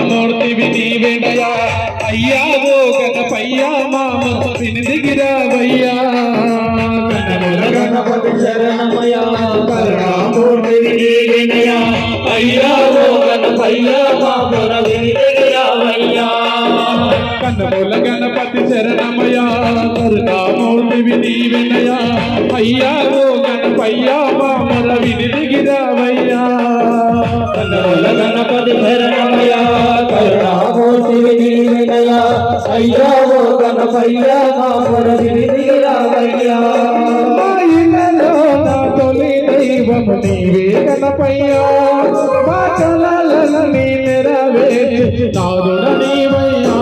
కరుణామూర్తివి నీవేనయా అయ్యా ఓ గణపయ్యా మామ వినిదిగిరావయ్యా గణపతి శరణమయ్యా కరుణామూర్తివి నీవేనయా అయ్యా ఓ గణపయ్యా మామ వినిదిగిరావయ్యా కన్నమూల గణపతి శరణమయ్యా కరుణామూర్తివి నీవేనయా అయ్యా ఓ గణపయ్యా మామ వినిదిగిరావయ్యా కన్నమూల గణపతి శరణమయ్యా కరుణామూర్తివి నీవేనయా అయ్యా ఓ గణపయ్యా మామ వినిదిగిరావయ్యా తొలి దైవము నీవే గణపయ్యా మా కలలని నెరవేర్చి నాదుడ నీవయ్యా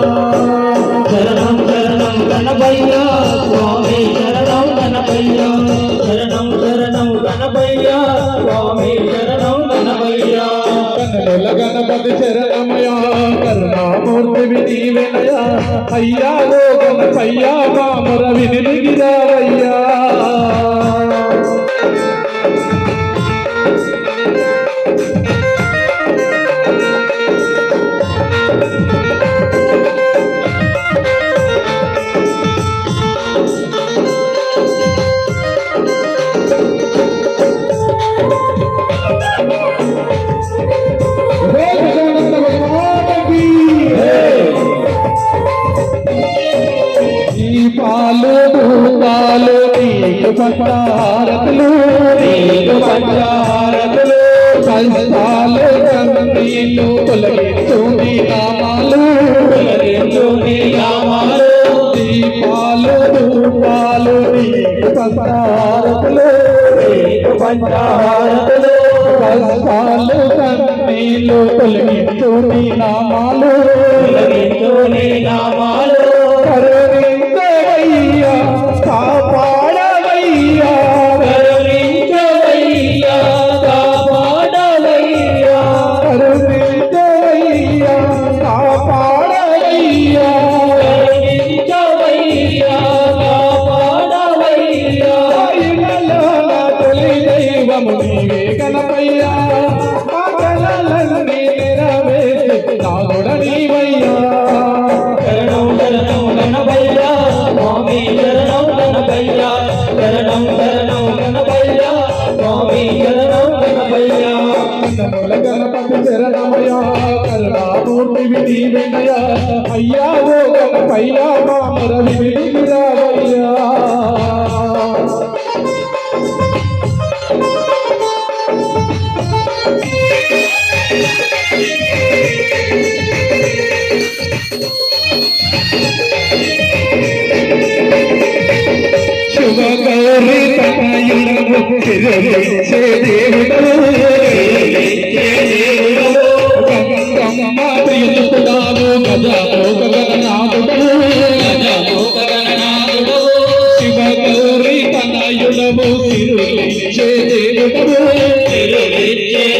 శరణం శరణం గణపయ్యా స్వామి శరణం గణపయ్యా శరణం శరణం గణపయ్యా స్వామి శరణం గణపయ్యా కన్నడల గణపతి శరణమయ్యా కరుణామూర్తివి నీవేనయా అయ్యా ఓ గణపయ్యా మామర వినిదిగిరావయ్యా దీపాలు ధూపాలు నీకు పంచారతులు నీకు పంచారతులు కష్టాలు కన్నీళ్ళు తొలగించు నీ నామాలు తొలగించు నీ నామాలు దీపాలు ధూపాలు నీకు పంచారతులు నీకు పంచారతులు కష్టాలు కన్నీళ్ళు తొలగించు నీ నామాలు తొలగించు నీ నామాలు కరుణించవయ్యా కాపాడవయ్యా కరుణించవయ్యా కాపాడవయ్యా కరుణించవయ్యా కాపాడవయ్యా కరుణించవయ్యా కాపాడవయ్యా తొలి దైవము నీవే గణపయ్యా మా కలలన్నీ నెరవేర్చి నాదుడ నీవయ్యా శరణం శరణం గణపయ్యా స్వామి శరణం గణపయ్యా శరణం శరణం గణపయ్యా స్వామి శరణం గణపయ్యా కన్నమూల గణపతి శరణమయ్యా కరుణామూర్తివి నీవేనయా అయ్యా ఓ గణపయ్యా మామర వినిదిగిరావయ్యా శుభగౌరి తనయుడవు తిరువచ్చే దేవుడవు గంగమ్మ ప్రియసుకుడావు గజామోక గణనాథుడవు శివగౌరి తనయుడవు తిరువచ్చే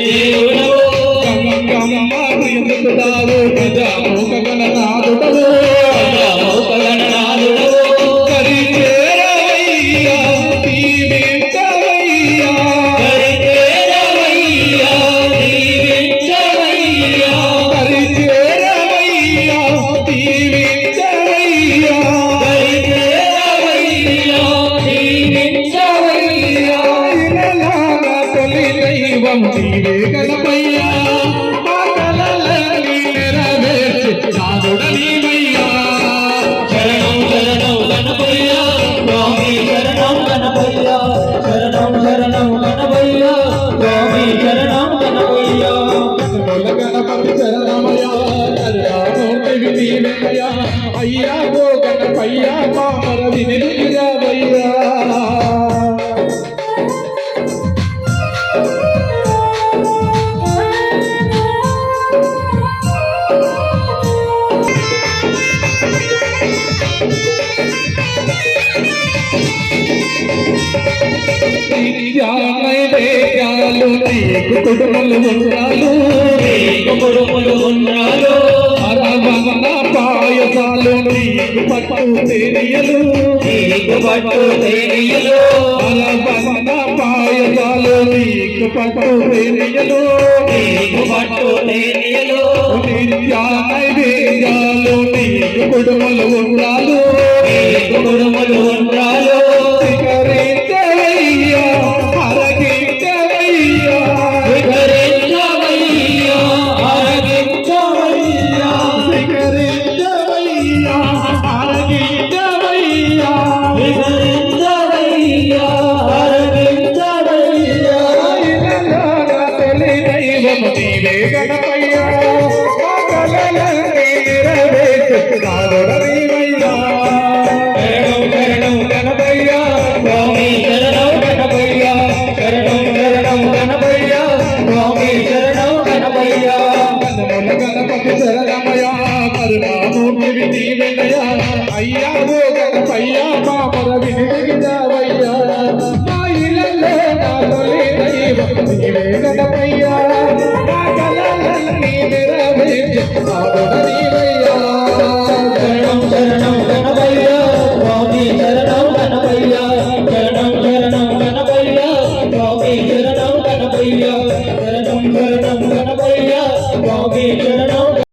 దేవుడవు గంగమ్మ ప్రియసుకుడావు గజామోక గణనాథుడవు నీవే గణపయ్యా మా కలలన్నీ నెరవేర్చి నాదుడ నీవయ్యా శరణం శరణం గణపయ్యా స్వామి శరణం గణపయ్యా శరణం శరణం గణపయ్యా స్వామి శరణం గణపయ్యా కన్నమూల గణపతి శరణమయ్యా కరుణామూర్తివి నీవేనయా అయ్యా ఓ గణపయ్యా మామర వినిదిగిరావయ్యా నైవేద్యాలు నీకు కుడుములు ఉండాలు నీకు కుడుములు ఉండాలు అరవన పాయసాలు నీకు పట్టు తేనియలు నీకు పట్టు తేనియలు అరవన పాయ పాయసాలు నీకు పట్టు తేనియలు నీకు పట్టు తేనియలు నిత్య నైవేద్యాలు నీకు కుడుములు ఉండాలు నీకు కుడుములు ఉండ్రాలు స్వీకరించవయ్యా ఆరగించవయ్యా స్వీకరించవయ్యా ఆరగించవయ్యా స్వీకరించవయ్యా ఆరగించవయ్యా స్వీకరించవయ్యా ఆరగించవయ్యా తొలి దైవము నీవే గణపయ్యా మా కలలన్నీ నెరవేర్చు నాదొడ నీవయ్యా శరణం శరణం గణపయ్యా స్వామి శరణం గణపయ్యా శరణం శరణం గణపయ్యా స్వామి శరణం గణపయ్యా కన్నుల గణపతి శరణమయ్యా కరుణామూర్తివి నీవెనయ్యా అయ్యా ఓ గణపయ్యా మా మొర వినిదిగిదావయ్యా మా ఇళ్ళలో నా తొలి దైవం నీవే గణపయ్యా మా కలలన్నీ నెరవేర్చు నాదొడ నీవయ్యా శరణం శరణం గణపయ్యా స్వామి శరణం గణపయ్యా శరణం శరణం గణపయ్యా స్వామి శరణం గణపయ్యా శరణం శరణం